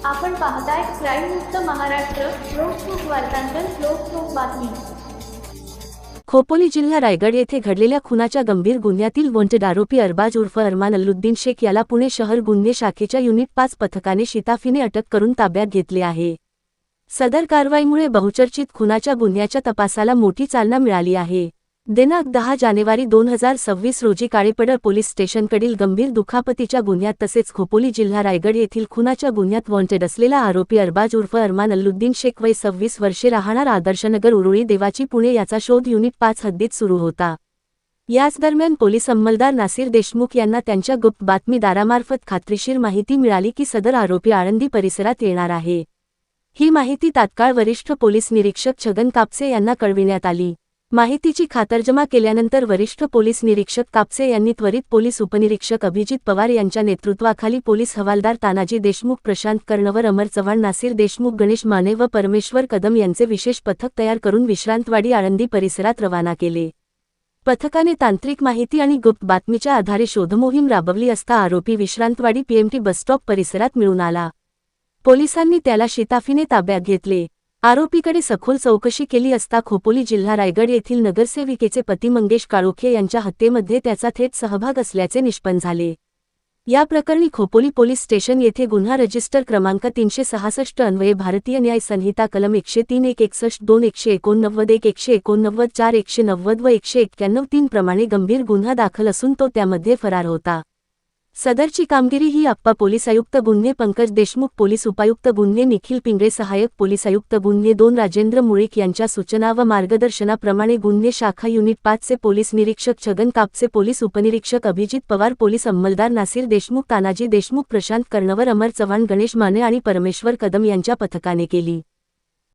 आपण पाहताय क्राईम मुक्त महाराष्ट्र. लोकसुख वार्तांकन, लोकसुख बातमी. खोपोली जिल्हा रायगड येथे घडलेल्या खुनाच्या गंभीर गुन्ह्यातील वॉन्टेड आरोपी अरबाज उर्फ अरमान अल्लुद्दीन शेख याला पुणे शहर गुन्हे शाखेच्या युनिट 5 पथकाने शिताफीने अटक करून ताब्यात घेतले आहे. सदर कारवाईमुळे बहुचर्चित खुनाच्या गुन्ह्याच्या तपासाला मोठी चालना मिळाली आहे. दिनांक 10 जानेवारी 2026 रोजी काळेपडळ पोलीस स्टेशनकडील गंभीर दुखापतीच्या गुन्ह्यात तसेच खोपोली जिल्हा रायगड येथील खुनाच्या गुन्ह्यात वॉन्टेड असलेला आरोपी अरबाज उर्फ अरमान अल्लुद्दीन शेख वय 26 वर्षे राहणार आदर्शनगर उरुळी देवाची पुणे याचा शोध युनिट 5 हद्दीत सुरू होता. याच दरम्यान पोलीस अंमलदार नासिर देशमुख यांना त्यांच्या गुप्त बातमीदारामार्फत खात्रीशीर माहिती मिळाली की सदर आरोपी आळंदी परिसरात येणार आहे. ही माहिती तात्काळ वरिष्ठ पोलीस निरीक्षक छगन कापसे यांना कळविण्यात आली. माहितीची खातरजमा केल्यानंतर वरिष्ठ पोलीस निरीक्षक कापसे यांनी त्वरित पोलीस उपनिरीक्षक अभिजित पवार यांच्या नेतृत्वाखाली पोलीस हवालदार तानाजी देशमुख, प्रशांत कर्णवर, अमर चव्हाण, नासिर देशमुख, गणेश माने व परमेश्वर कदम यांचे विशेष पथक तयार करून विश्रांतवाडी आळंदी परिसरात रवाना केले. पथकाने तांत्रिक माहिती आणि गुप्त बातमीच्या आधारे शोधमोहीम राबवली असता आरोपी विश्रांतवाडी पीएमटी बसस्टॉप परिसरात मिळून आला. पोलिसांनी त्याला शिताफीने ताब्यात घेतले. आरोपीकडे सखोल चौकशी केली असता खोपोली जिल्हा रायगड येथील नगरसेविकेचे पती मंगेश काळोखे यांच्या हत्येमध्ये त्याचा थेट सहभाग असल्याचे निष्पन्न झाले. या प्रकरणी खोपोली पोलीस स्टेशन येथे गुन्हा रजिस्टर क्रमांक 366 अन्वये भारतीय न्याय संहिता कलम 103, 161, 2, 189, 189, 4, 190 व 191 प्रमाणे गंभीर गुन्हा दाखल असून तो त्यामध्ये फरार होता. सदरची कामगिरी ही आप्पा पोलीस आयुक्त गुन्हे पंकज देशमुख, पोलीस उपायुक्त गुन्हे निखिल पिंगळे, सहाय्यक पोलीस आयुक्त गुन्हे 2 राजेंद्र मुळीक यांच्या सूचना व मार्गदर्शनाप्रमाणे गुन्हे शाखा युनिट 5 चे पोलीस निरीक्षक छगन कापसे, पोलीस उपनिरीक्षक अभिजित पवार, पोलीस अंमलदार नासिर देशमुख, तानाजी देशमुख, प्रशांत कर्णवर, अमर चव्हाण, गणेश माने आणि परमेश्वर कदम यांच्या पथकाने केली.